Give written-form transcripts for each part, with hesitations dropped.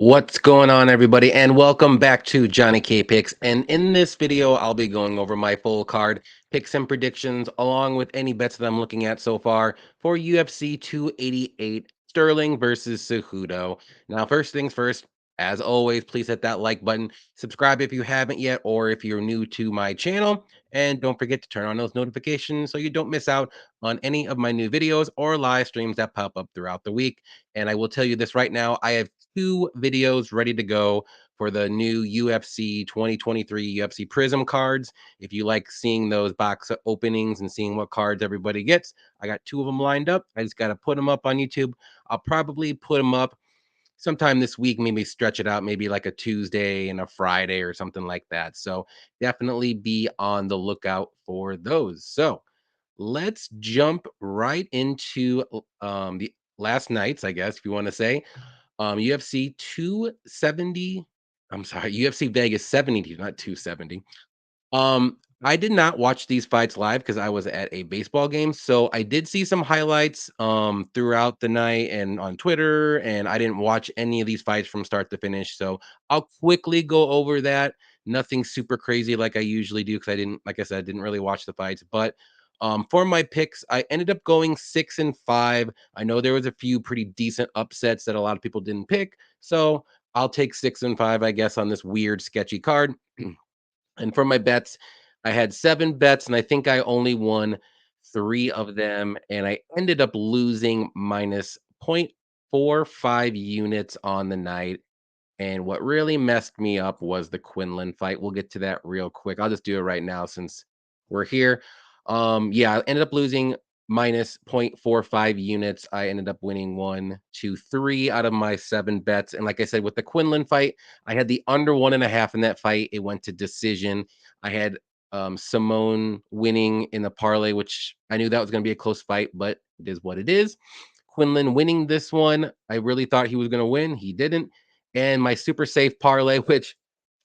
What's going on, everybody, and welcome back to Johnny K Picks. And in this video, I'll be going over my full card picks and predictions, along with any bets that I'm looking at so far for UFC 288 Sterling versus Cejudo. Now, first things first, as always, please hit that like button, subscribe if you haven't yet, or if you're new to my channel, and don't forget to turn on those notifications so you don't miss out on any of my new videos or live streams that pop up throughout the week. And I will tell you this right now, I have two videos ready to go for the new UFC 2023 UFC Prism cards. If you like seeing those box openings and seeing what cards everybody gets, I got two of them lined up. I just got to put them up on YouTube. I'll probably put them up sometime this week, maybe stretch it out, maybe like a Tuesday and a Friday or something like that. So definitely be on the lookout for those. So let's jump right into the last nights, I guess, if you want to say. UFC 270. I'm sorry, UFC Vegas 70, not 270. I did not watch these fights live because I was at a baseball game. So I did see some highlights throughout the night and on Twitter, and I didn't watch any of these fights from start to finish. So I'll quickly go over that. Nothing super crazy like I usually do because I didn't, like I said, I didn't really watch the fights. But for my picks, I ended up going 6-5. I know there was a few pretty decent upsets that a lot of people didn't pick. So I'll take 6-5, I guess, on this weird, sketchy card. And for my bets, I had 7 bets, and I think I only won 3 of them, and I ended up losing minus 0.45 units on the night. And what really messed me up was the Quinlan fight. We'll get to that real quick. I'll just do it right now since we're here. Yeah, I ended up losing minus 0.45 units. I ended up winning 1, 2, 3 out of my 7 bets. And like I said, with the Quinlan fight, I had the under 1.5 in that fight. It went to decision. I had Simone winning in the parlay, which I knew that was going to be a close fight, but it is what it is. Quinlan winning this one. I really thought he was going to win. He didn't. And my super safe parlay, which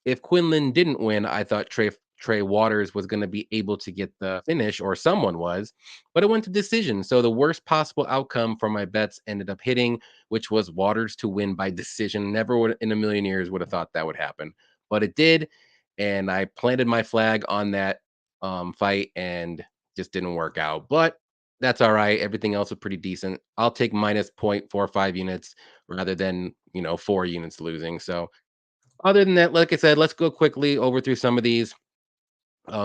if Quinlan didn't win, I thought Trey Waters was going to be able to get the finish, or someone was, but it went to decision. So the worst possible outcome for my bets ended up hitting, which was Waters to win by decision. Never would in a million years would have thought that would happen, but it did. And I planted my flag on that fight and just didn't work out. But that's all right. Everything else was pretty decent. I'll take minus 0.45 units rather than 4 units losing. So other than that, like I said, let's go quickly over through some of these.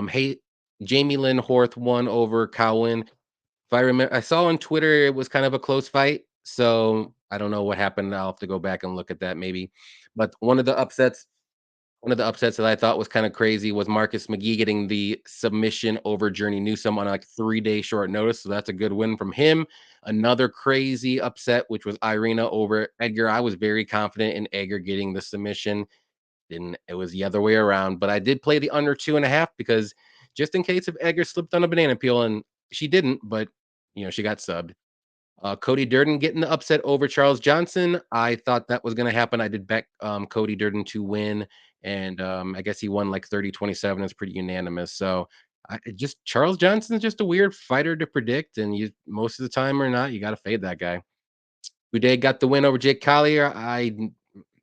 Hey, Jamie Lynn Horth won over Cowan. If I remember, I saw on Twitter it was kind of a close fight. So I don't know what happened. I'll have to go back and look at that maybe. But one of the upsets that I thought was kind of crazy was Marcus McGee getting the submission over Journey Newsome on like 3-day short notice. So that's a good win from him. Another crazy upset, which was Irina over Edgar. I was very confident in Edgar getting the submission. Didn't It was the other way around, but I did play the under 2.5 because just in case if Edgar slipped on a banana peel, and she didn't, but she got subbed. Cody Durden getting the upset over Charles Johnson. I thought that was going to happen. I did bet Cody Durden to win, and I guess he won like 30-27. It's pretty unanimous. So just Charles Johnson's just a weird fighter to predict, and you most of the time or not, you got to fade that guy. Uday got the win over Jake Collier.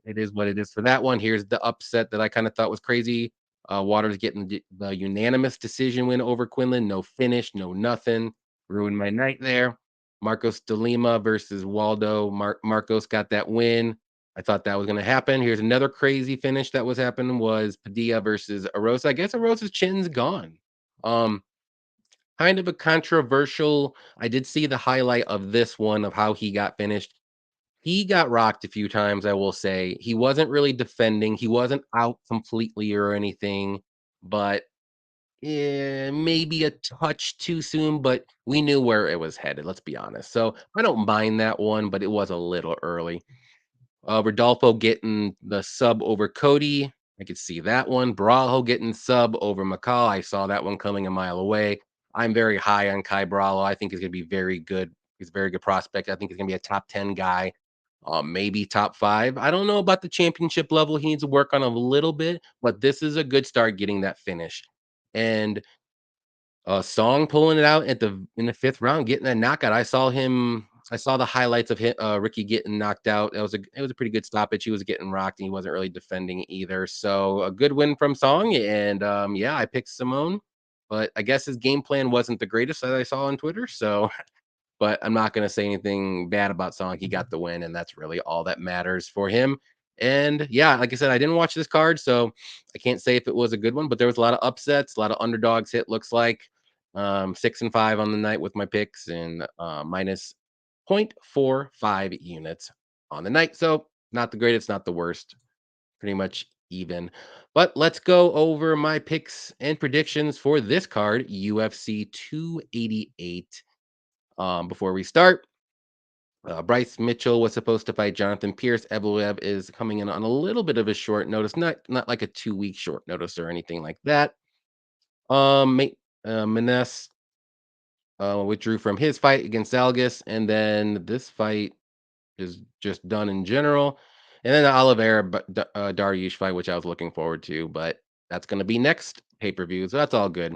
It is what it is for that one. Here's the upset that I kind of thought was crazy. Waters getting the unanimous decision win over Quinlan. No finish, no nothing. Ruined my night there. Marcos de Lima versus Waldo. Marcos got that win. I thought that was going to happen. Here's another crazy finish that was happening was Padilla versus Arosa. I guess Arosa's chin's gone. Um, Kind of a controversial. I did see the highlight of this one of how he got finished. He got rocked a few times, I will say. He wasn't really defending. He wasn't out completely or anything, but maybe a touch too soon, but we knew where it was headed, let's be honest. So I don't mind that one, but it was a little early. Rodolfo getting the sub over Cody. I could see that one. Brawlho getting sub over McCall. I saw that one coming a mile away. I'm very high on Kai Brawlho. I think he's going to be very good. He's a very good prospect. I think he's going to be a top 10 guy, maybe top 5. I don't know about the championship level. He needs to work on a little bit, but this is a good start getting that finish. And Song pulling it out in the 5th round, getting that knockout. I saw him I saw the highlights of Ricky getting knocked out. It was a pretty good stoppage. He was getting rocked, and he wasn't really defending either. So a good win from Song, and yeah, I picked Simone, but I guess his game plan wasn't the greatest that I saw on Twitter. So, but I'm not gonna say anything bad about Song. He got the win, and that's really all that matters for him. And yeah, like I said, I didn't watch this card, so I can't say if it was a good one, but there was a lot of upsets, a lot of underdogs hit, looks like. 6 and 5 on the night with my picks and minus 0.45 units on the night. So not the greatest, not the worst, pretty much even. But let's go over my picks and predictions for this card, UFC 288. Before we start, Bryce Mitchell was supposed to fight Jonathan Pierce. Evloev is coming in on a little bit of a short notice, not like a 2 week short notice or anything like that. Maness withdrew from his fight against Algus, and then this fight is just done in general. And then the Oliveira Dariush fight, which I was looking forward to, but that's going to be next pay per view, so that's all good.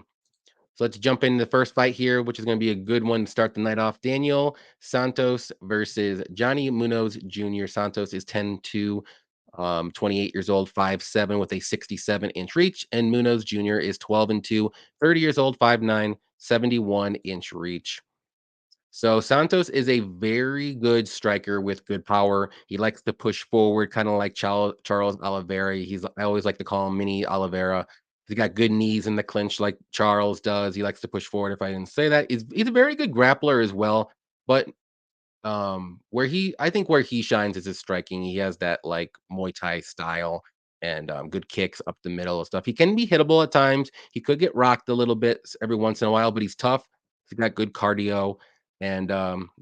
So let's jump into the first fight here, which is going to be a good one to start the night off. Daniel Santos versus Johnny Munoz Jr. Santos is 10-2, 28 years old, 5'7", with a 67-inch reach. And Munoz Jr. is 12-2, 30 years old, 5'9", 71-inch reach. So Santos is a very good striker with good power. He likes to push forward, kind of like Charles Oliveira. I always like to call him Mini Oliveira. He's got good knees in the clinch like Charles does. He likes to push forward. If I didn't say that, he's a very good grappler as well. But where he shines is his striking. He has that like Muay Thai style and good kicks up the middle and stuff. He can be hittable at times. He could get rocked a little bit every once in a while, but he's tough. He's got good cardio and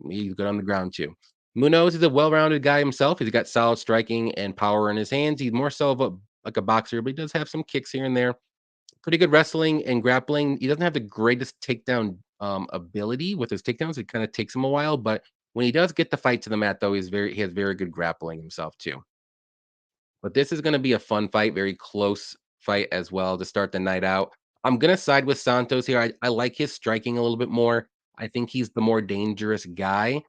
he's good on the ground too. Munoz is a well-rounded guy himself. He's got solid striking and power in his hands. He's more so of a like a boxer, but he does have some kicks here and there. Pretty good wrestling and grappling. He doesn't have the greatest takedown ability with his takedowns. It kind of takes him a while, but when he does get the fight to the mat, though, he has very good grappling himself too. But this is gonna be a fun fight, very close fight as well to start the night out. I'm gonna side with Santos here. I like his striking a little bit more. I think he's the more dangerous guy.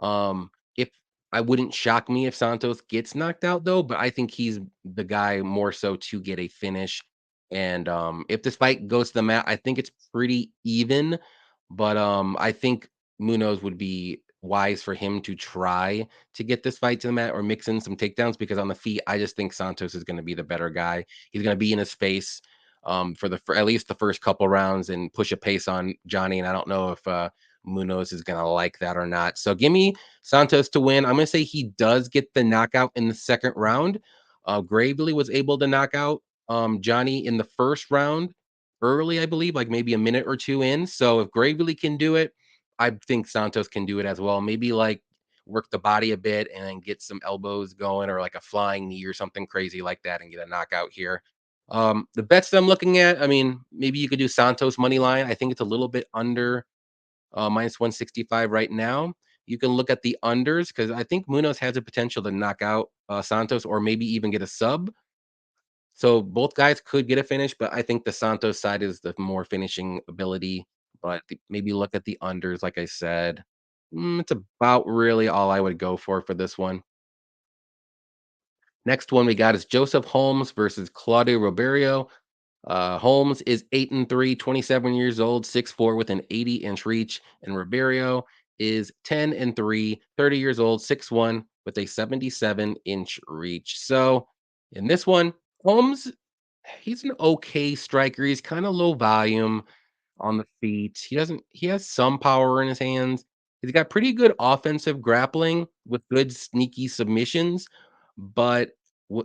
If I wouldn't shock me if Santos gets knocked out though, but I think he's the guy more so to get a finish. And if this fight goes to the mat, I think it's pretty even. But I think Munoz would be wise for him to try to get this fight to the mat or mix in some takedowns because on the feet, I just think Santos is going to be the better guy. He's going to be in his face for at least the first couple rounds and push a pace on Johnny. And I don't know if Munoz is going to like that or not. So give me Santos to win. I'm going to say he does get the knockout in the second round. Gravely was able to knock out Johnny in the first round early, I believe, like maybe a minute or two in. So if Gravely can do it, I think Santos can do it as well. Maybe like work the body a bit and then get some elbows going or like a flying knee or something crazy like that and get a knockout here. The bets that I'm looking at, I mean, maybe you could do Santos money line. I think it's a little bit under minus 165 right now. You can look at the unders because I think Munoz has a potential to knock out Santos or maybe even get a sub. So both guys could get a finish, but I think the Santos side is the more finishing ability. But maybe look at the unders, like I said. It's about really all I would go for this one. Next one we got is Joseph Holmes versus Claudio Ribeiro. Holmes is 8-3, 27 years old, 6'4", with an 80-inch reach, and Ribeiro is 10-3, 30 years old, 6'1", with a 77-inch reach. So in this one, Holmes, he's an okay striker. He's kind of low volume on the feet. He has some power in his hands. He's got pretty good offensive grappling with good sneaky submissions, but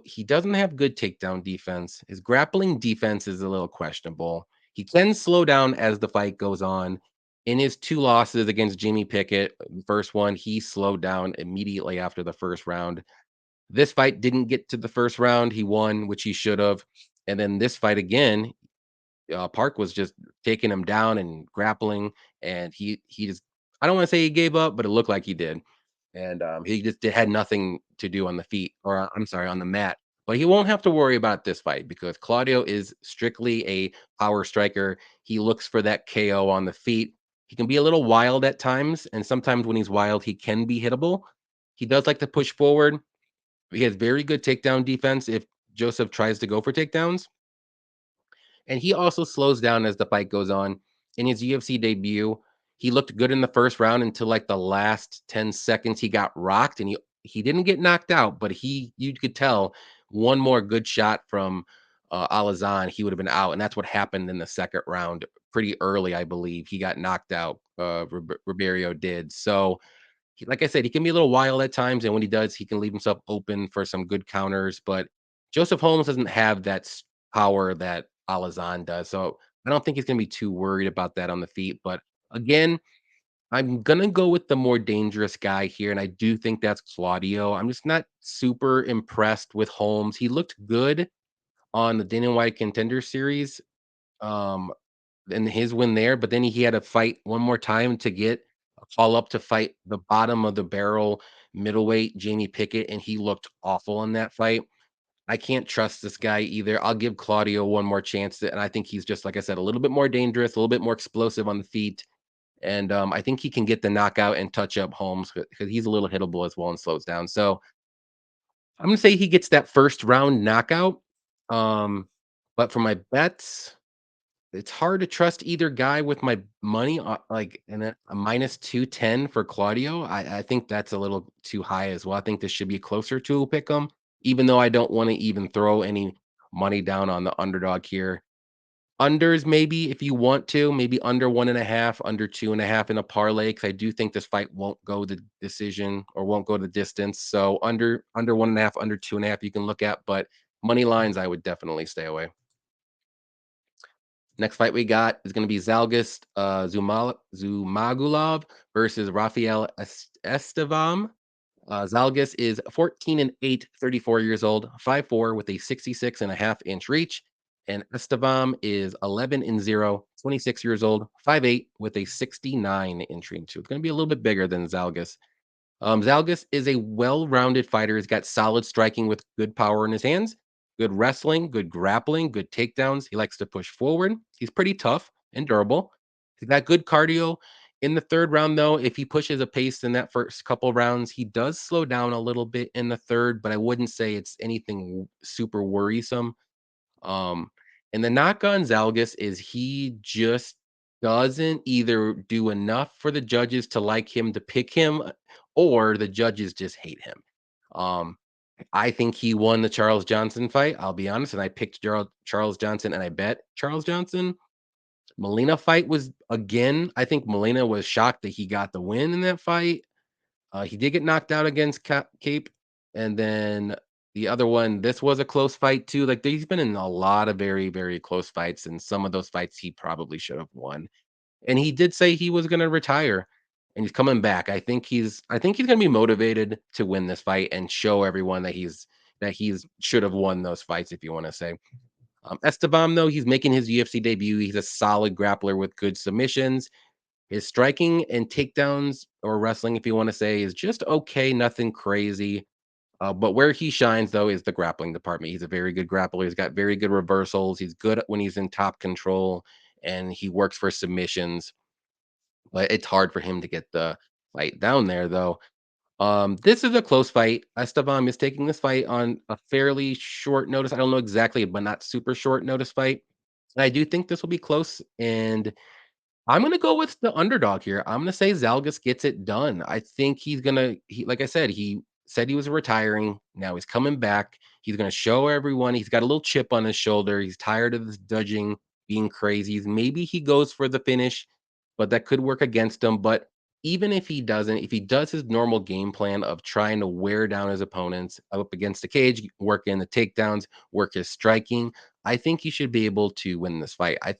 he doesn't have good takedown defense. His grappling defense is a little questionable. He can slow down as the fight goes on. In his two losses against Jimmy Pickett, the first one, he slowed down immediately after the first round. This fight didn't get to the first round. He won, which he should have. And then this fight again, Park was just taking him down and grappling, and he just I don't want to say he gave up, but it looked like he did. And he just had nothing to do on the feet, or I'm sorry, on the mat. But he won't have to worry about this fight because Claudio is strictly a power striker. He looks for that KO on the feet. He can be a little wild at times, and sometimes when he's wild, he can be hittable. He does like to push forward. He has very good takedown defense if Joseph tries to go for takedowns. And he also slows down as the fight goes on. In his UFC debut, he looked good in the first round until like the last 10 seconds he got rocked and he didn't get knocked out, but he you could tell one more good shot from Alazan, he would have been out. And that's what happened in the second round pretty early, I believe. He got knocked out. Ribeiro did. So like I said, he can be a little wild at times, and when he does, he can leave himself open for some good counters. But Joseph Holmes doesn't have that power that Alazan does, so I don't think he's going to be too worried about that on the feet. But again, I'm gonna go with the more dangerous guy here, and I do think that's Claudio. I'm just not super impressed with Holmes. He looked good on the Dana White Contender Series. Um, and his win there, but then he had to fight one more time to get a call up to fight the bottom of the barrel middleweight Jamie Pickett, and he looked awful in that fight. I can't trust this guy either. I'll give Claudio one more chance, and I think he's just like I said, a little bit more dangerous, a little bit more explosive on the feet, and I think he can get the knockout and touch up Holmes because he's a little hittable as well and slows down. So I'm gonna say he gets that first round knockout. Um, but for my bets, it's hard to trust either guy with my money, like, and a minus 210 for Claudio. I think that's a little too high as well. I think this should be closer to a pick 'em, even though I don't wanna even throw any money down on the underdog here. Unders, maybe if you want to, maybe under 1.5, under 2.5 in a parlay, because I do think this fight won't go the decision or won't go the distance. So under 1.5, under 2.5, you can look at, but money lines, I would definitely stay away. Next fight we got is gonna be Zhumagulov versus Rafael Estevam. Zalgas is 14 and 8, 34 years old, 5'4", with a 66.5-inch reach. And Estevam is 11 and 0, 26 years old, 5'8", with a 69-inch reach. So it's gonna be a little bit bigger than Zalgas. Zalgas is a well-rounded fighter. He's got solid striking with good power in his hands, good wrestling, good grappling, good takedowns. He likes to push forward. He's pretty tough and durable. He's got good cardio. In the third round, though, if he pushes a pace in that first couple rounds, he does slow down a little bit in the third, but I wouldn't say it's anything super worrisome. Um, and the knock on Zalgas is he just doesn't either do enough for the judges to like him to pick him, or the judges just hate him. Um, I think he won the Charles Johnson fight. I'll be honest, and I picked Charles Johnson, and I bet Charles Johnson. Molina fight was again. I think Molina was shocked that he got the win in that fight. He did get knocked out against Cape, and then the other one, this was a close fight too. Like he's been in a lot of very, very close fights, and some of those fights he probably should have won. And he did say he was gonna retire, and he's coming back. I think he's gonna be motivated to win this fight and show everyone that he's should have won those fights, if you want to say. Esteban, though, he's making his UFC debut. He's a solid grappler with good submissions. His striking and takedowns or wrestling, if you want to say, is just okay, nothing crazy. But where he shines, though, is the grappling department. He's a very good grappler. He's got very good reversals. He's good when he's in top control, and he works for submissions. But it's hard for him to get the fight down there, though. This is a close fight. Esteban is taking this fight on a fairly short notice. I don't know exactly, but not super short notice fight. I do think this will be close, and I'm gonna go with the underdog here. I'm gonna say Zalgas gets it done. I think like I said, he said he was retiring. Now he's coming back. He's gonna show everyone he's got a little chip on his shoulder. He's tired of this judging being crazy. Maybe he goes for the finish, but that could work against him. But even if he doesn't, if he does his normal game plan of trying to wear down his opponents up against the cage, work in the takedowns, work his striking, I think he should be able to win this fight. I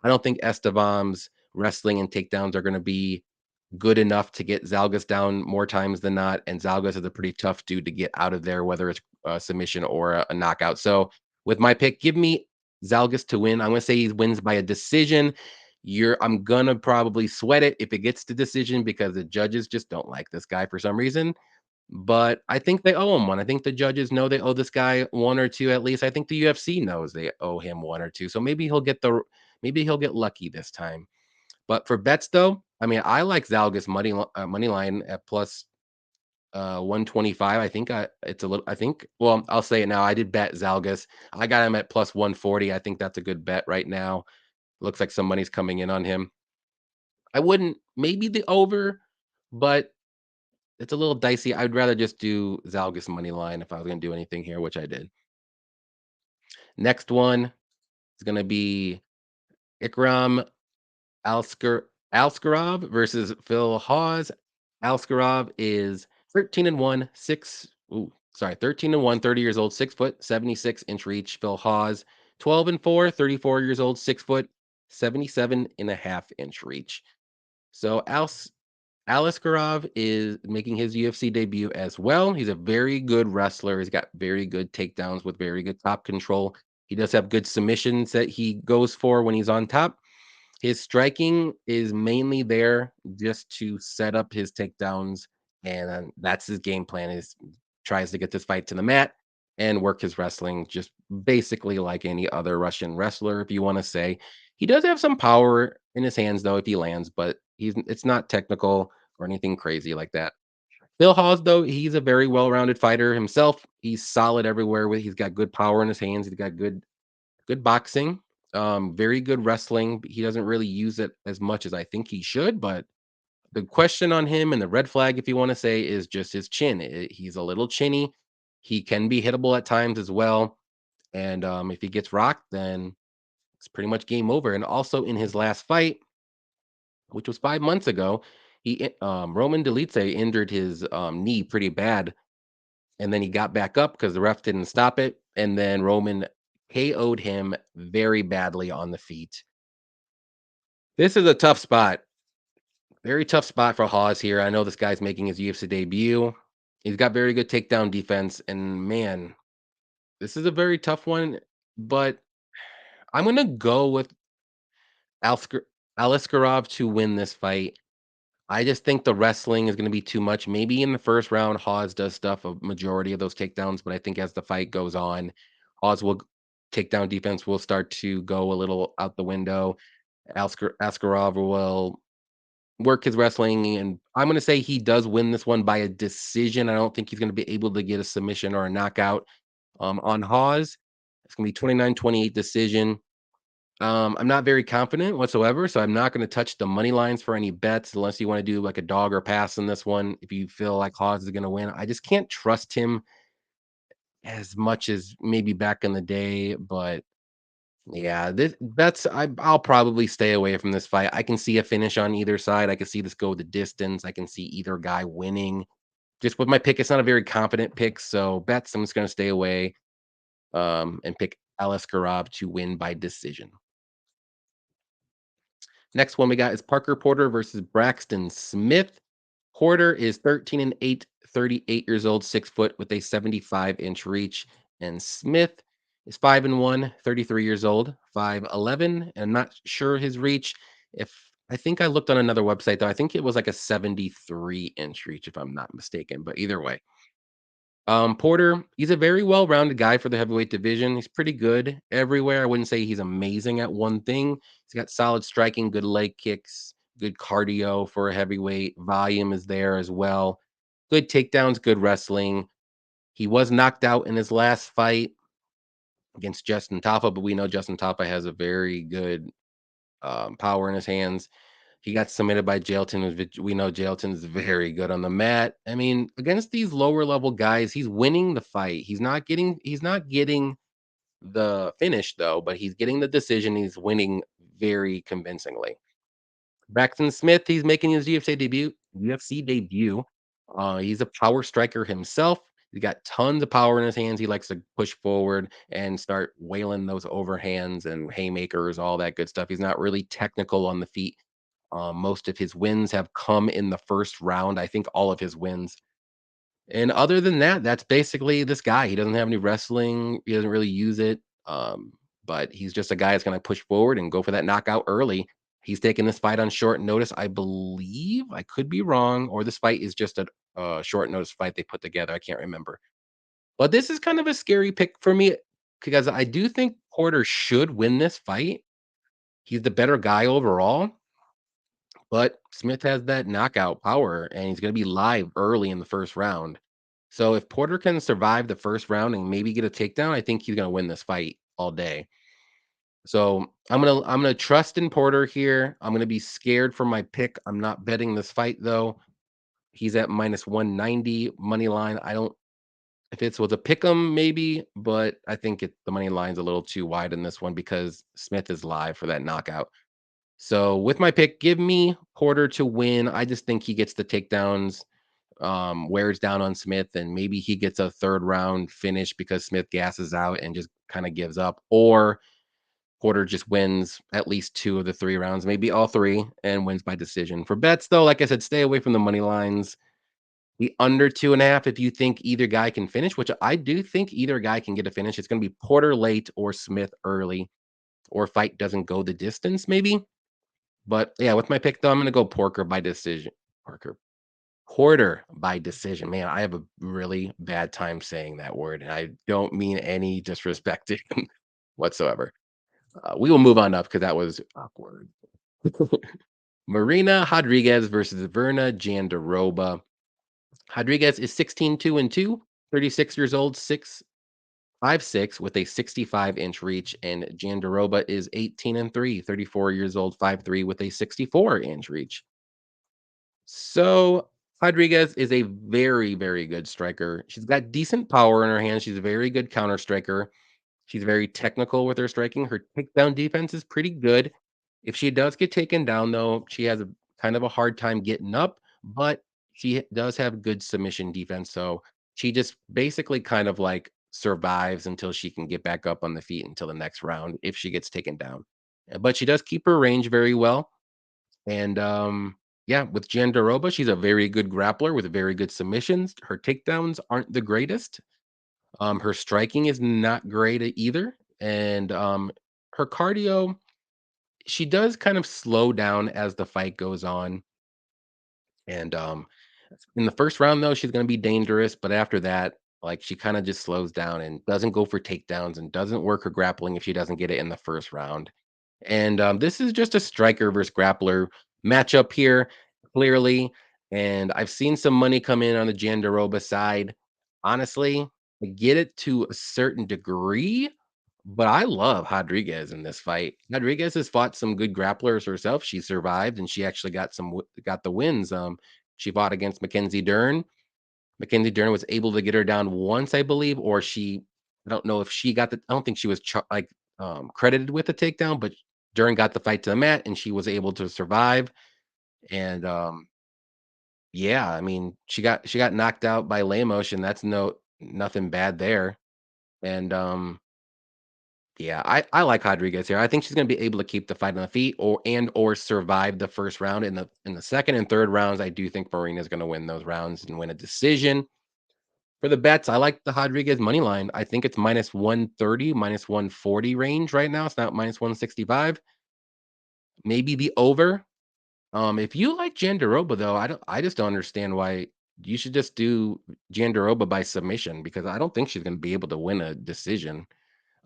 don't think Esteban's wrestling and takedowns are going to be good enough to get Zalgas down more times than not. And Zalgas is a pretty tough dude to get out of there, whether it's a submission or a knockout. So with my pick, give me Zalgas to win. I'm going to say he wins by a decision. I'm gonna probably sweat it if it gets to decision because the judges just don't like this guy for some reason. But I think they owe him one. I think the judges know they owe this guy one or two at least. I think the UFC knows they owe him one or two. So maybe he'll get lucky this time. But for bets though, I mean, I like Zalgas money line at plus 125. I think it's a little. I think. Well, I'll say it now. I did bet Zalgas. I got him at plus 140. I think that's a good bet right now. Looks like some money's coming in on him. I wouldn't maybe the over, but it's a little dicey. I'd rather just do Zalgas money line if I was going to do anything here, which I did. Next one is going to be Ikram Aliskerov versus Phil Hawes. Aliskerov is 13 and 1, 6 ooh, sorry, 13 and 1, 30 years old, 6 foot, 76-inch reach. Phil Hawes, 12 and 4, 34 years old, 6 foot, 77.5-inch reach. So Aliskerov is making his UFC debut as well. He's a very good wrestler. He's got very good takedowns with very good top control. He does have good submissions that he goes for when he's on top. His striking is mainly there just to set up his takedowns, and that's his game plan is tries to get this fight to the mat and work his wrestling just basically like any other Russian wrestler, if you want to say. He does have some power in his hands though if he lands, but it's not technical or anything crazy like that. Phil Hawes, though, he's a very well-rounded fighter himself. He's solid everywhere. He's got good power in his hands. He's got good boxing, very good wrestling. He doesn't really use it as much as I think he should, but the question on him and the red flag, if you want to say, is just his chin. He's a little chinny. He can be hittable at times as well. And if he gets rocked, then it's pretty much game over. And also in his last fight, which was 5 months ago, Roman Dolidze injured his knee pretty bad, and then he got back up because the ref didn't stop it, and then Roman KO'd him very badly on the feet. This is a tough spot. Very tough spot for Hawes here. I know this guy's making his UFC debut. He's got very good takedown defense, and man, this is a very tough one. But I'm gonna go with Alsker Aliskerov to win this fight. I just think the wrestling is gonna be too much. Maybe in the first round, Hawes does stuff a majority of those takedowns, but I think as the fight goes on, Hawes will takedown defense will start to go a little out the window. Askarov will work his wrestling, and I'm gonna say he does win this one by a decision. I don't think he's gonna be able to get a submission or a knockout, on Hawes. It's gonna be 29-28 decision. I'm not very confident whatsoever, so I'm not gonna touch the money lines for any bets unless you wanna do, like, a dog or pass in this one if you feel like Hawes is gonna win. I just can't trust him as much as maybe back in the day, but yeah, I'll probably stay away from this fight. I can see a finish on either side. I can see this go the distance. I can see either guy winning. Just with my pick, it's not a very confident pick, so bets, I'm just gonna stay away, and pick Aliskerov to win by decision. Next one we got is Parker Porter versus Braxton Smith. Porter is 13 and 8, 38 years old, 6 foot with a 75-inch reach. And Smith is 5 and 1, 33 years old, 5'11. And I'm not sure his reach. If I think I looked on another website though, I think it was like a 73-inch reach, if I'm not mistaken. But either way, Porter, he's a very well-rounded guy for the heavyweight division. He's pretty good everywhere. I wouldn't say he's amazing at one thing. He's got solid striking, good leg kicks, good cardio for a heavyweight. Volume is there as well. Good takedowns, good wrestling. He was knocked out in his last fight against Justin Taffa, but we know Justin Taffa has a very good power in his hands. He got submitted by Jailton, which we know Jailton's very good on the mat. I mean, against these lower level guys, he's winning the fight. He's not getting the finish though, but he's getting the decision. He's winning very convincingly. Braxton Smith, he's making his UFC debut. He's a power striker himself. He's got tons of power in his hands. He likes to push forward and start wailing those overhands and haymakers, all that good stuff. He's not really technical on the feet. Most of his wins have come in the first round. I think all of his wins. And other than that, that's basically this guy. He doesn't have any wrestling. He doesn't really use it. But he's just a guy that's going to push forward and go for that knockout early. He's taking this fight on short notice, I believe. I could be wrong, or this fight is just a short notice fight they put together. I can't remember. But this is kind of a scary pick for me because I do think Porter should win this fight. He's the better guy overall. but Smith has that knockout power, and he's gonna be live early in the first round. So if Porter can survive the first round and maybe get a takedown, I think he's gonna win this fight all day. So I'm gonna trust in Porter here. I'm gonna be scared for my pick. I'm not betting this fight though. He's at minus 190 money line. I don't if it's was a pick 'em maybe, but I think the money line's a little too wide in this one because Smith is live for that knockout. So with my pick, give me Porter to win. I just think he gets the takedowns, wears down on Smith, and maybe he gets a third round finish because Smith gasses out and just kind of gives up, or Porter just wins at least 2 of the 3 rounds, maybe all 3, and wins by decision. For bets, though, like I said, stay away from the money lines. The under 2.5, if you think either guy can finish, which I do think either guy can get a finish, it's gonna be Porter late or Smith early, or fight doesn't go the distance maybe. But, yeah, with my pick, though, I'm gonna go Porker by decision. Parker. Porter by decision. Man, I have a really bad time saying that word, and I don't mean any disrespect to him whatsoever. We will move on up because that was awkward. Marina Rodriguez versus Verna Jandiroba. Rodriguez is 16-2-2, 36 years old, 6'5'6" with a 65-inch reach, and Jandiroba is 18-3, 34 years old, 5'3" with a 64-inch reach. So Rodriguez is a very, very good striker. She's got decent power in her hands. She's a very good counter striker. She's very technical with her striking. Her takedown defense is pretty good. If she does get taken down, though, she has a kind of a hard time getting up, but she does have good submission defense. So she just basically kind of like survives until she can get back up on the feet until the next round if she gets taken down. But she does keep her range very well. And yeah, with Jandiroba, she's a very good grappler with very good submissions. Her takedowns aren't the greatest. Her striking is not great either, and, her cardio, she does kind of slow down as the fight goes on, and, in the first round, though, she's gonna be dangerous, but after that, like, she kinda just slows down and doesn't go for takedowns and doesn't work her grappling if she doesn't get it in the first round. And, this is just a striker versus grappler matchup here, clearly, and I've seen some money come in on the Jandiroba side. Honestly, I get it to a certain degree, but I love Rodriguez in this fight. Rodriguez has fought some good grapplers herself. She survived, and she actually got the wins. She fought against Mackenzie Dern. Mackenzie Dern was able to get her down once, I believe, or I don't know if she got I don't think she was credited with the takedown, but Dern got the fight to the mat and she was able to survive. And yeah, I mean, she got knocked out by Lemos, and that's nothing bad there. And yeah, I like Rodriguez here. I think she's gonna be able to keep the fight on the feet or survive the first round. In the second and third rounds, I do think Marina's gonna win those rounds and win a decision. For the bets, I like the Rodriguez money line. I think it's minus 130, minus 140 range right now. It's not minus 165. Maybe the over. If you like Jandiroba though, I just don't understand why you should just do Jandiroba by submission because I don't think she's gonna be able to win a decision.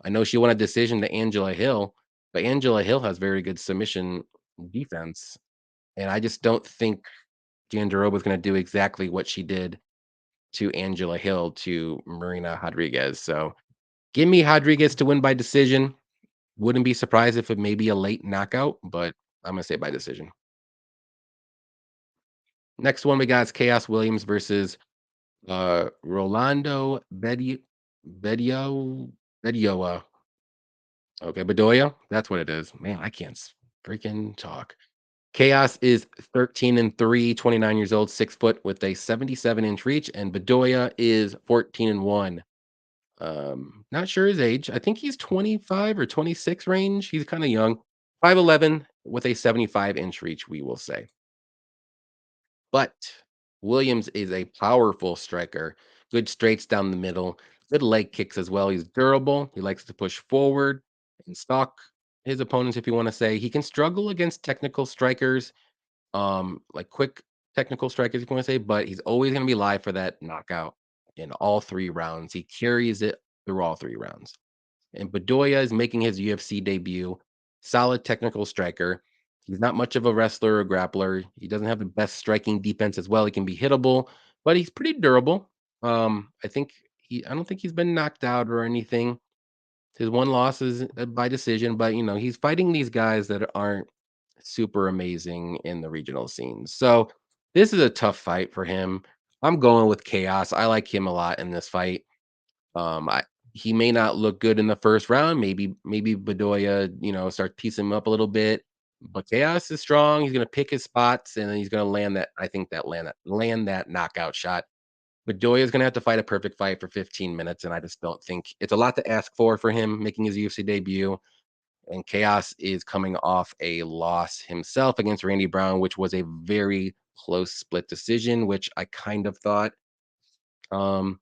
I know she won a decision to Angela Hill, but Angela Hill has very good submission defense. And I just don't think Jandiroba is gonna do exactly what she did to Angela Hill to Marina Rodriguez. So give me Rodriguez to win by decision. Wouldn't be surprised if it may be a late knockout, but I'm gonna say by decision. Next one we got is Chaos Williams versus Rolando Bedio Bedioa. Okay, Bedoya. That's what it is. Man, I can't freaking talk. Chaos is 13-3, 29 years old, 6 foot with a 77-inch reach, and Bedoya is 14-1. Not sure his age. I think he's 25 or 26 range. He's kind of young. 5'11 with a 75-inch reach, we will say. But Williams is a powerful striker. Good straights down the middle, good leg kicks as well. He's durable. He likes to push forward and stalk his opponents, if you want to say. He can struggle against technical strikers, like quick technical strikers, if you want to say, but he's always going to be live for that knockout in all 3 rounds. He carries it through all 3 rounds. And Bedoya is making his UFC debut. Solid technical striker. He's not much of a wrestler or grappler. He doesn't have the best striking defense as well. He can be hittable, but he's pretty durable. I don't think he's been knocked out or anything. His one loss is by decision, but he's fighting these guys that aren't super amazing in the regional scenes. So this is a tough fight for him. I'm going with Chaos. I like him a lot in this fight. I He may not look good in the first round. Maybe Bedoya, start piecing him up a little bit. But Chaos is strong. He's gonna pick his spots and then he's gonna land that. I think that land that knockout shot. Bedoya is gonna have to fight a perfect fight for 15 minutes, and I just don't think it's a lot to ask for him making his UFC debut. And Chaos is coming off a loss himself against Randy Brown, which was a very close split decision, which I kind of thought. Um,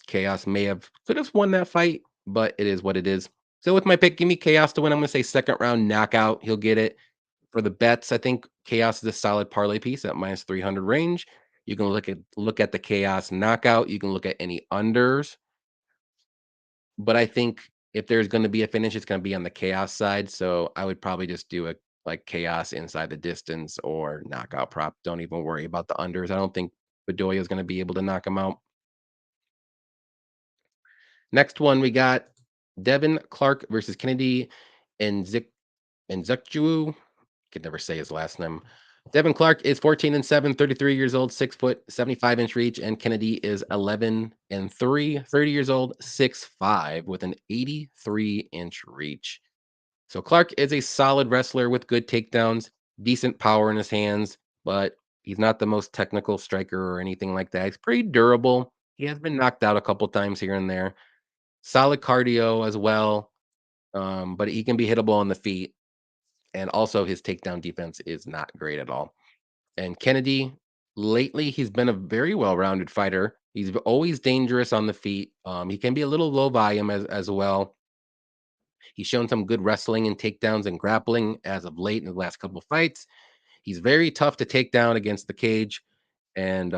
Chaos could have won that fight, but it is what it is. So with my pick, give me Chaos to win. I'm gonna say second round knockout. He'll get it. For the bets, I think Chaos is a solid parlay piece at minus 300 range. You can look at the Chaos knockout. You can look at any unders, but I think if there's going to be a finish, it's going to be on the Chaos side. So I would probably just do a like Chaos inside the distance or knockout prop. Don't even worry about the unders. I don't think Bedoya is going to be able to knock him out. Next one, we got Devin Clark versus Kennedy and Nzechukwu. Could never say his last name. Devin Clark is 14-7, 33 years old, 6 foot, 75-inch reach, and Kennedy is 11-3, 30 years old, 6'5", with an 83-inch reach. So Clark is a solid wrestler with good takedowns, decent power in his hands, but he's not the most technical striker or anything like that. He's pretty durable. He has been knocked out a couple times here and there. Solid cardio as well, but he can be hittable on the feet. And also his takedown defense is not great at all. And Kennedy, lately, he's been a very well-rounded fighter. He's always dangerous on the feet. He can be a little low volume as well. He's shown some good wrestling and takedowns and grappling as of late in the last couple of fights. He's very tough to take down against the cage, and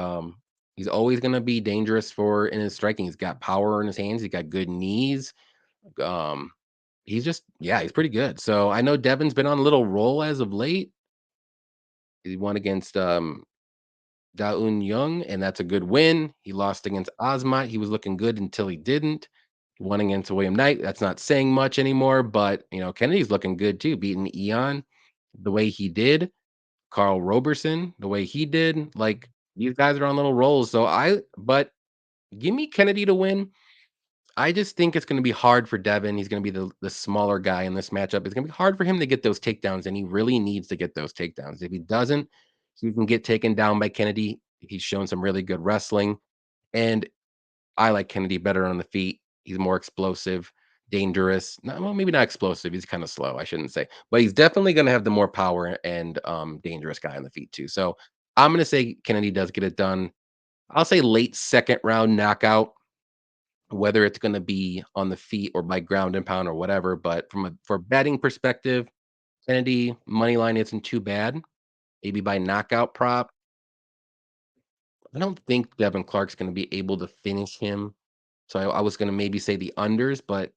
he's always going to be dangerous for in his striking. He's got power in his hands. He's got good knees. Um, he's pretty good. So I know Devin's been on a little roll as of late. He won against Daun Young, and that's a good win. He lost against Ozma. He was looking good until he didn't. He won against William Knight. That's not saying much anymore, but Kennedy's looking good too, beating Eon the way he did, Carl Roberson the way he did. Like these guys are on little rolls. But give me Kennedy to win. I just think it's going to be hard for Devin. He's going to be the smaller guy in this matchup. It's going to be hard for him to get those takedowns, and he really needs to get those takedowns. If he doesn't, he can get taken down by Kennedy. He's shown some really good wrestling, and I like Kennedy better on the feet. He's more explosive, dangerous. Well, maybe not explosive. He's kind of slow. I shouldn't say, but he's definitely going to have the more power and dangerous guy on the feet too. So I'm going to say Kennedy does get it done. I'll say late second round knockout, whether it's gonna be on the feet or by ground and pound or whatever, but for betting perspective, Kennedy money line isn't too bad. Maybe by knockout prop. I don't think Devin Clark's gonna be able to finish him. So I was gonna maybe say the unders, but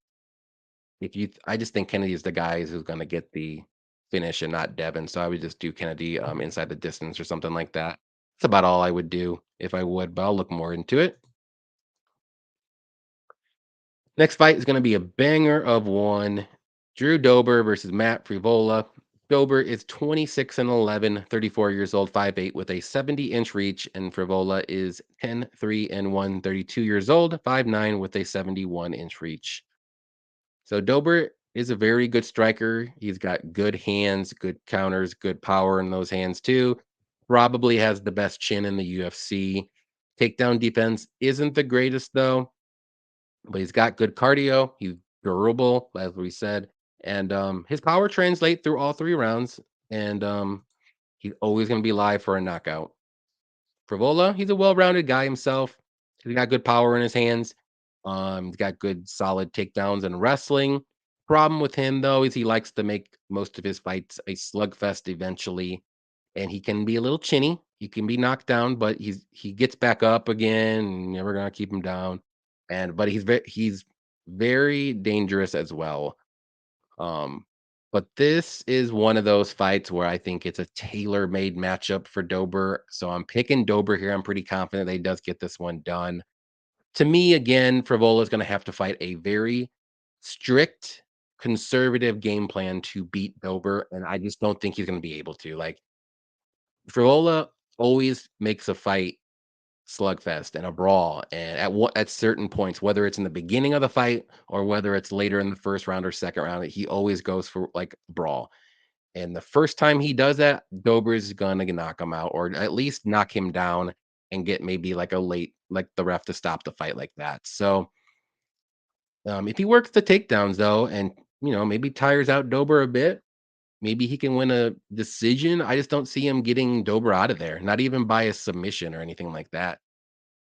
I just think Kennedy is the guy who's gonna get the finish and not Devin. So I would just do Kennedy inside the distance or something like that. That's about all I would do if I would, but I'll look more into it. Next fight is going to be a banger of one. Drew Dober versus Matt Frevola. Dober is 26-11, 34 years old, 5'8", with a 70-inch reach, and Frevola is 10-3-1, 32 years old, 5'9", with a 71-inch reach. So Dober is a very good striker. He's got good hands, good counters, good power in those hands too. Probably has the best chin in the UFC. Takedown defense isn't the greatest though, but he's got good cardio. He's durable, as we said, and his power translate through all 3 rounds. And he's always going to be live for a knockout. Frivola, he's a well-rounded guy himself. He's got good power in his hands. He's got good, solid takedowns and wrestling. Problem with him though is he likes to make most of his fights a slugfest eventually, and he can be a little chinny. He can be knocked down, but he gets back up again. And never gonna keep him down. But he's very dangerous as well. Um, But this is one of those fights where I think it's a tailor-made matchup for Dober. So I'm picking Dober here. I'm pretty confident that he does get this one done. To me, again, Frevola is going to have to fight a very strict, conservative game plan to beat Dober, and I just don't think he's going to be able to. Like Frevola always makes a fight slugfest and a brawl, and at certain points, whether it's in the beginning of the fight or whether it's later in the first round or second round, he always goes for like brawl. And the first time he does that, Dober's gonna knock him out, or at least knock him down and get maybe like a late, like the ref to stop the fight like that. So if he works the takedowns though, and maybe tires out Dober a bit, maybe he can win a decision. I just don't see him getting Dober out of there, not even by a submission or anything like that.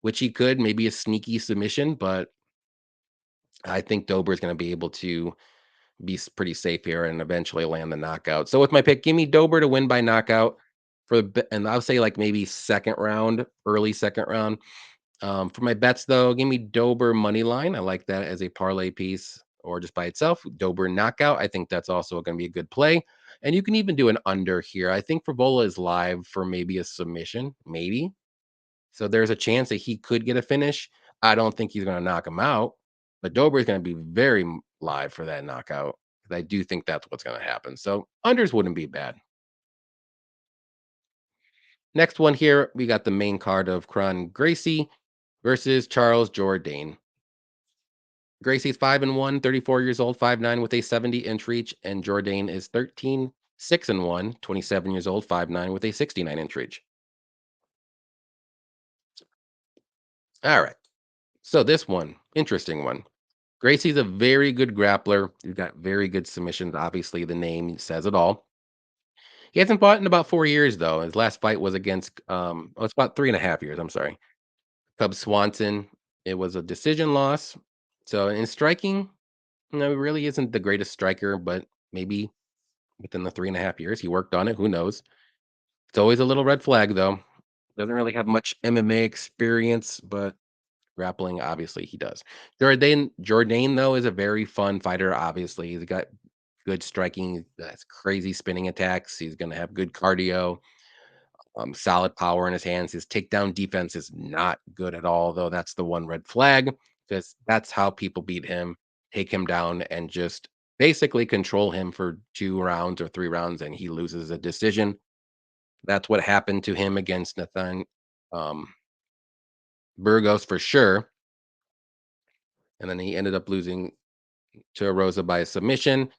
Which he could, maybe a sneaky submission, but I think Dober is going to be able to be pretty safe here and eventually land the knockout. So with my pick, give me Dober to win by knockout and I'll say like maybe second round, early second round. For my bets though, give me Dober money line. I like that as a parlay piece or just by itself. Dober knockout. I think that's also going to be a good play. And you can even do an under here. I think Frevola is live for maybe a submission, maybe. So there's a chance that he could get a finish. I don't think he's going to knock him out, but Dober is going to be very live for that knockout. 'Cause I do think that's what's going to happen. So unders wouldn't be bad. Next one here, we got the main card of Kron Gracie versus Charles Jourdain. Gracie's 5-1, 34 years old, 5'9" with a 70-inch reach, and Jourdain is 13, 6-1, 27 years old, 5'9" with a 69-inch reach. All right. So this one, interesting one. Gracie's a very good grappler. He's got very good submissions. Obviously, the name says it all. He hasn't fought in about 4 years, though. His last fight was against, it's about 3.5 years. I'm sorry. Cub Swanson. It was a decision loss. So in striking, he really isn't the greatest striker, but maybe within the 3.5 years, he worked on it. Who knows? It's always a little red flag, though. Doesn't really have much MMA experience, but grappling, obviously, he does. Jourdain, though, is a very fun fighter, obviously. He's got good striking, that's crazy spinning attacks. He's gonna have good cardio, solid power in his hands. His takedown defense is not good at all, though. That's the one red flag, because that's how people beat him, take him down, and just basically control him for 2 rounds or 3 rounds, and he loses a decision. That's what happened to him against Nathan um, Burgos for sure, and then he ended up losing to Rosa by a submission.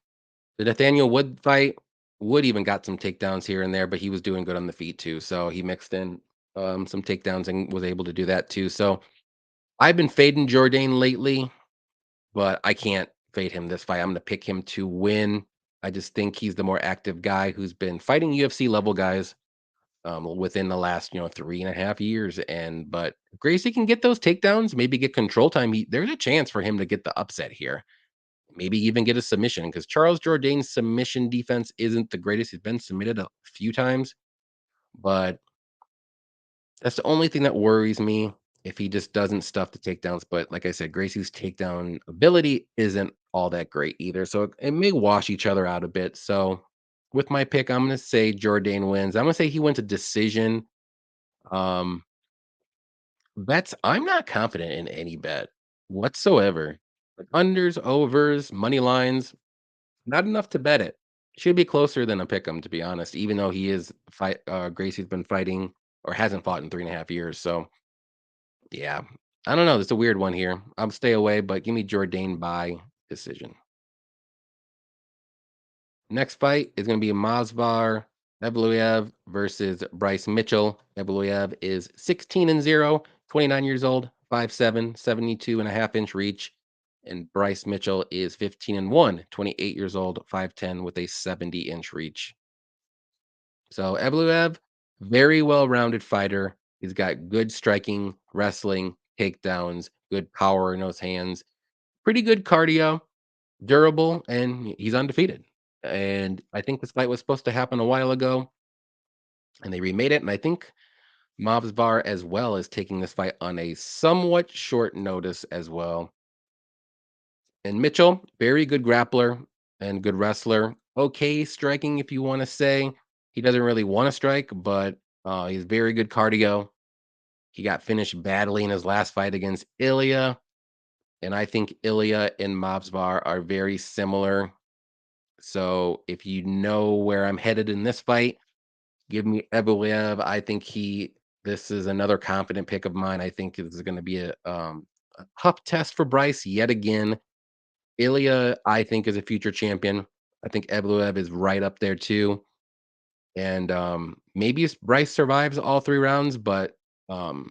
The Nathaniel Wood fight, Wood even got some takedowns here and there, but he was doing good on the feet too. So he mixed in some takedowns and was able to do that too. So I've been fading Jourdain lately, but I can't fade him this fight. I'm going to pick him to win. I just think he's the more active guy who's been fighting UFC level guys within the last 3.5 years. And but Gracie can get those takedowns, maybe get control time. There's a chance for him to get the upset here. Maybe even get a submission because Charles Jourdain's submission defense isn't the greatest. He's been submitted a few times, but that's the only thing that worries me if he just doesn't stuff the takedowns. But like I said, Gracie's takedown ability isn't all that great either. So it may wash each other out a bit. So with my pick, I'm going to say Jourdain wins. I'm going to say he wins a decision. Um, Bets, I'm not confident in any bet whatsoever. Like unders, overs, money lines, not enough to bet it. Should be closer than a pick 'em, to be honest, even though he is Gracie's been fighting or hasn't fought in 3.5 years. So yeah. I don't know. It's a weird one here. I'll stay away, but give me Jourdain by decision. Next fight is gonna be Masvar Evloev versus Bryce Mitchell. Evloev is 16-0, 29 years old, 5'7", 72.5-inch reach. And Bryce Mitchell is 15-1, 28 years old, 5'10", with a 70-inch reach. So Evloev, very well-rounded fighter. He's got good striking, wrestling, takedowns, good power in those hands, pretty good cardio, durable, and he's undefeated. And I think this fight was supposed to happen a while ago, and they remade it. And I think Mobs Bar as well is taking this fight on a somewhat short notice as well. And Mitchell, very good grappler and good wrestler. okay striking, if you want to say. He doesn't really want to strike, but he's very good cardio. He got finished badly in his last fight against Ilya, and I think Ilya and Mavsvar are very similar. So if you know where I'm headed in this fight, give me Evloev. I think this is another confident pick of mine. I think this is going to be a tough test for Bryce yet again. Ilya, I think, is a future champion. I think Evloev is right up there too. And maybe Bryce survives all 3 rounds, but um,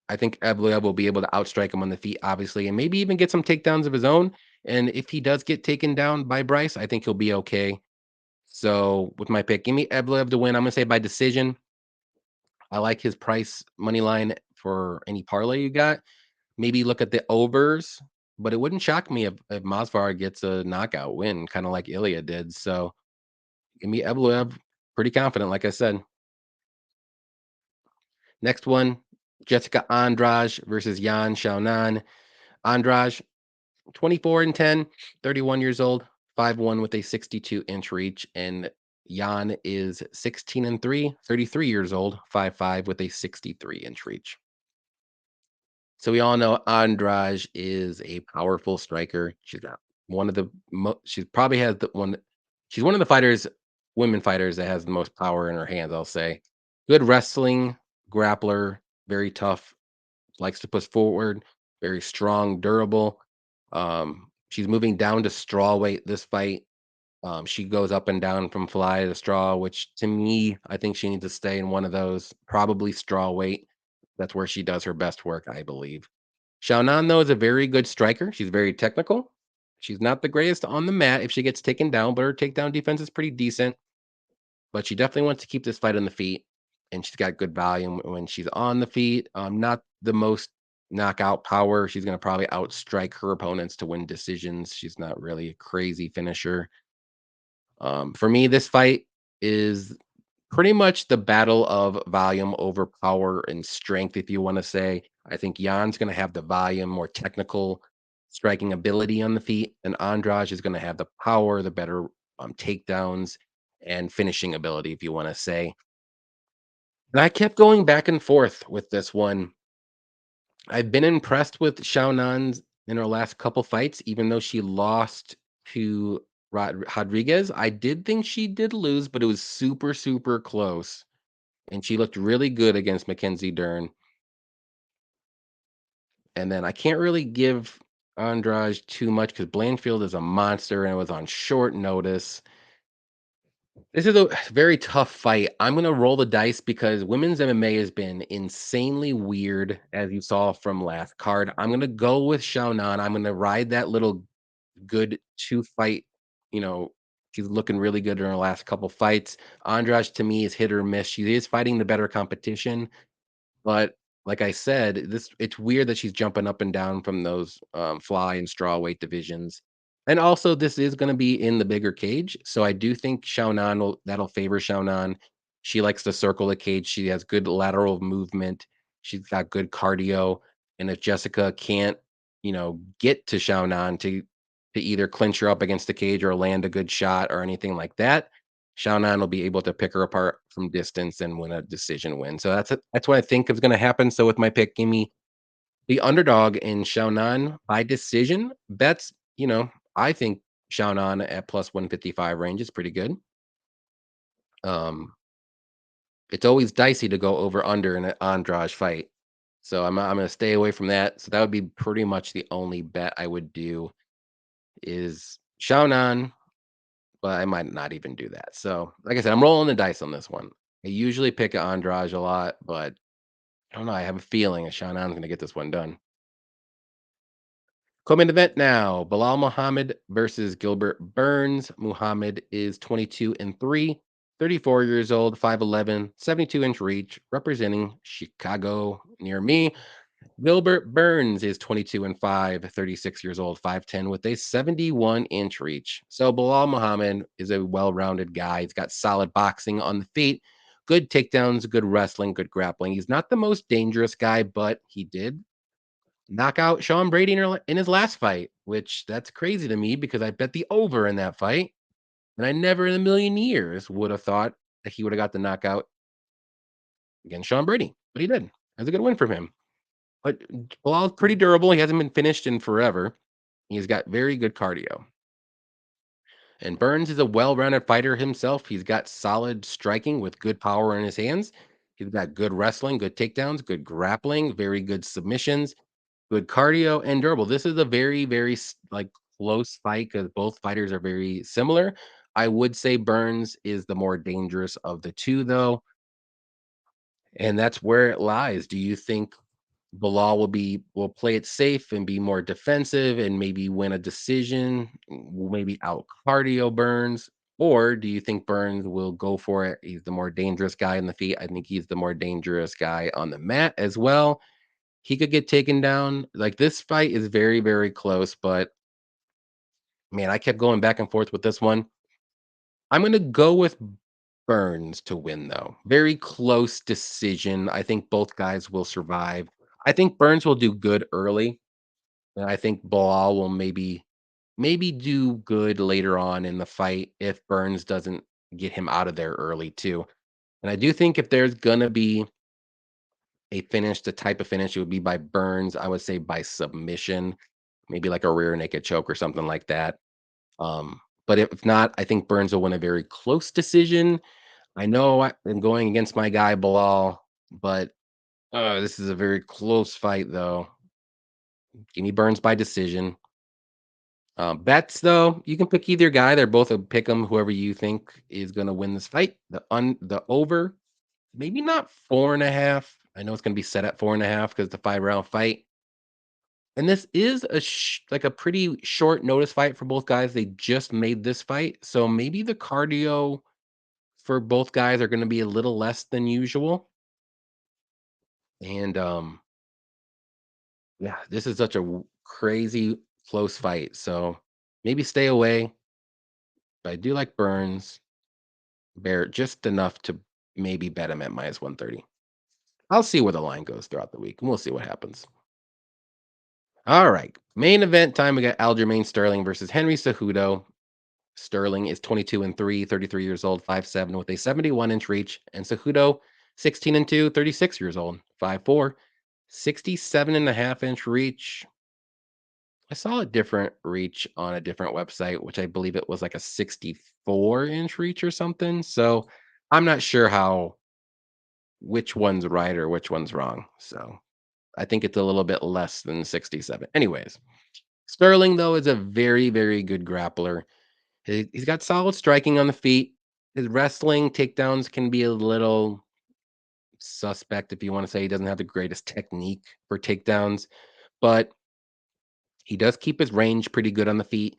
I think Evloev will be able to outstrike him on the feet, obviously, and maybe even get some takedowns of his own. And if he does get taken down by Bryce, I think he'll be okay. So with my pick, give me Evloev to win. I'm gonna say by decision. I like his price money line for any parlay you got. Maybe look at the overs, but it wouldn't shock me if Masvidal gets a knockout win, kind of like Ilya did. So give me Evloev. Pretty confident, like I said. Next one, Jessica Andrade versus Yan Xiaonan. Andrade, 24 and 10, 31 years old, 5'1" with a 62-inch reach, and Yan is 16 and 3, 33 years old, 5'5" with a 63-inch reach. So we all know Andrade is a powerful striker. She's got one of the she probably has the one she's one of the women fighters that has the most power in her hands, I'll say. Good wrestling, grappler, very tough, likes to push forward, very strong, durable. She's moving down to straw weight this fight. She goes up and down from fly to straw, which to me, I think she needs to stay in one of those, probably straw weight. That's where she does her best work, I believe. Xiaonan, though, is a very good striker. She's very technical. She's not the greatest on the mat if she gets taken down, but her takedown defense is pretty decent. But she definitely wants to keep this fight on the feet, and she's got good volume when she's on the feet. Not the most knockout power. She's going to probably outstrike her opponents to win decisions. She's not really a crazy finisher. For me, this fight is pretty much the battle of volume over power and strength, if you want to say. I think Jan's going to have the volume, more technical striking ability on the feet, and Andrade is going to have the power, the better takedowns, and finishing ability, if you want to say. And I kept going back and forth with this one. I've been impressed with Xiaonan's in her last couple fights, even though she lost to Rodriguez. I did think she did lose, but it was super, super close. And she looked really good against Mackenzie Dern. And then I can't really give Andrade too much because Blanchfield is a monster and it was on short notice. This is a very tough fight. I'm gonna roll the dice because women's MMA has been insanely weird, as you saw from last card. I'm gonna go with Xiaonan. I'm gonna ride that little good 2 fight, you know, she's looking really good in her last couple fights. Andrade to me is hit or miss. She is fighting the better competition. But like I said, it's weird that she's jumping up and down from those, fly and straw weight divisions. And also, this is gonna be in the bigger cage, so I do think that'll favor Xiaonan. She likes to circle the cage, she has good lateral movement, she's got good cardio, and if Jessica can't, get to Xiaonan to either clinch her up against the cage or land a good shot or anything like that, Xiaonan will be able to pick her apart from distance and win a decision win. So that's what I think is gonna happen. So with my pick, give me the underdog in Xiaonan by decision. Bets, I think Xiaonan at plus 155 range is pretty good. Um, it's always dicey to go over under in an Andrade fight. So I'm gonna stay away from that. So that would be pretty much the only bet I would do is Xiaonan, but I might not even do that. So, like I said, I'm rolling the dice on this one. I usually pick Andrade a lot, but I don't know. I have a feeling Shannon's going to get this one done. Co-main event now: Bilal Muhammad versus Gilbert Burns. Muhammad is 22 and 3, 34 years old, 5'11", 72-inch reach, representing Chicago near me. Gilbert Burns is 22 and 5, 36 years old, 5'10", with a 71-inch reach. So Bilal Muhammad is a well-rounded guy. He's got solid boxing on the feet, good takedowns, good wrestling, good grappling. He's not the most dangerous guy, but he did knock out Sean Brady in his last fight, which that's crazy to me because I bet the over in that fight. And I never in a million years would have thought that he would have got the knockout against Sean Brady, but he did. That's a good win from him. But Bilal's pretty durable. He hasn't been finished in forever. He's got very good cardio. And Burns is a well-rounded fighter himself. He's got solid striking with good power in his hands. He's got good wrestling, good takedowns, good grappling, very good submissions, good cardio, and durable. This is a very, very like close fight because both fighters are very similar. I would say Burns is the more dangerous of the two, though, and that's where it lies. Do you think Bilal will play it safe and be more defensive and maybe win a decision, will maybe out cardio Burns? Or do you think Burns will go for it? He's the more dangerous guy in the feet. I think he's the more dangerous guy on the mat as well. He could get taken down. Like this fight is very, very close, but man, I kept going back and forth with this one. I'm gonna go with Burns to win though. Very close decision. I think both guys will survive. I think Burns will do good early, and I think Bilal will maybe do good later on in the fight if Burns doesn't get him out of there early too. And I do think if there's gonna be a finish, the type of finish it would be by Burns, I would say by submission, maybe like a rear naked choke or something like that. But if not, I think Burns will win a very close decision. I know I'm going against my guy Bilal, but this is a very close fight though. Give me Burns by decision. Bets though, you can pick either guy. They're both a pick 'em, whoever you think is gonna win this fight. The over, maybe not 4.5. I know it's gonna be set at 4.5 because it's a 5-round fight. And this is like a pretty short notice fight for both guys. They just made this fight, so maybe the cardio for both guys are gonna be a little less than usual. And yeah, this is such a crazy close fight. So maybe stay away. But I do like Burns. Bear just enough to maybe bet him at -130. I'll see where the line goes throughout the week, and we'll see what happens. All right. Main event time. We got Aljamain Sterling versus Henry Cejudo. Sterling is 22 and 3, 33 years old, 5'7", with a 71-inch reach. And Cejudo, 16 and 2, 36 years old, 5'4", 67.5-inch reach. I saw a different reach on a different website, which I believe it was like a 64-inch reach or something. So I'm not sure which one's right or which one's wrong. So I think it's a little bit less than 67. Anyways, Sterling, though, is a very, very good grappler. He's got solid striking on the feet. His wrestling takedowns can be a little suspect if you want to say he doesn't have the greatest technique for takedowns, but he does keep his range pretty good on the feet.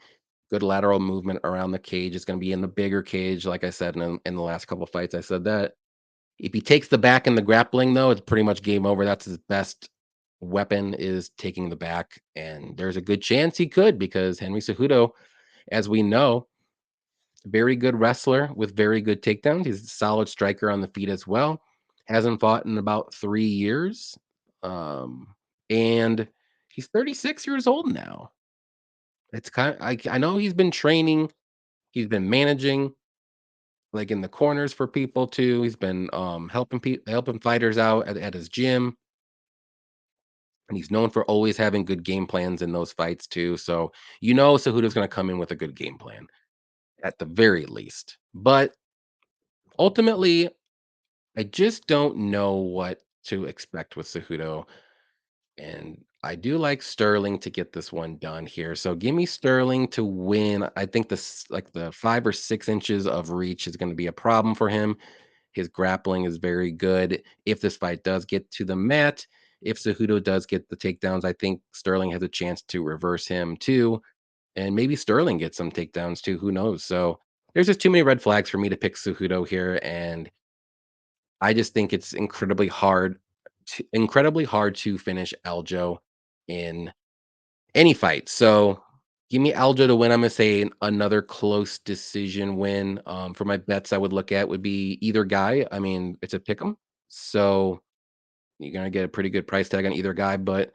Good lateral movement around the cage. It's going to be in the bigger cage, like I said in the last couple of fights. I said that if he takes the back in the grappling, though, it's pretty much game over. That's his best weapon is taking the back, and there's a good chance he could because Henry Cejudo, as we know, very good wrestler with very good takedowns. He's a solid striker on the feet as well. Hasn't fought in about 3 years. And he's 36 years old now. It's kind of I know he's been training, he's been managing like in the corners for people too. He's been helping fighters out at his gym, and he's known for always having good game plans in those fights too. So you know Cejudo's going to come in with a good game plan at the very least. But ultimately, I just don't know what to expect with Cejudo, and I do like Sterling to get this one done here. So give me Sterling to win. I think this like the 5 or 6 inches of reach is going to be a problem for him. His grappling is very good. If this fight does get to the mat, if Cejudo does get the takedowns, I think Sterling has a chance to reverse him too. And maybe Sterling gets some takedowns too. Who knows? So there's just too many red flags for me to pick Cejudo here. And I just think it's incredibly hard to finish Aljo in any fight. So give me Aljo to win. I'm gonna say another close decision win. For my bets, I would look at would be either guy. I mean, it's a pick 'em, so you're gonna get a pretty good price tag on either guy. But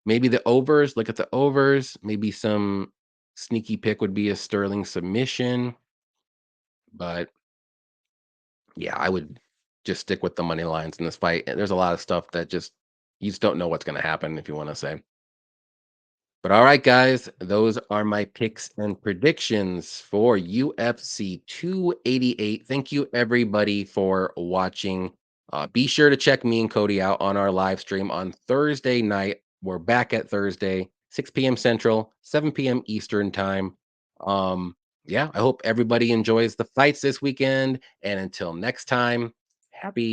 maybe the overs. Look at the overs. Maybe some sneaky pick would be a Sterling submission. But yeah, I would just stick with the money lines in this fight. There's a lot of stuff that just you just don't know what's going to happen if you want to say. But all right, guys, those are my picks and predictions for UFC 288. Thank you, everybody, for watching. Be sure to check me and Cody out on our live stream on Thursday night. We're back at Thursday, 6 p.m. Central, 7 p.m. Eastern time. Yeah, I hope everybody enjoys the fights this weekend. And until next time, happy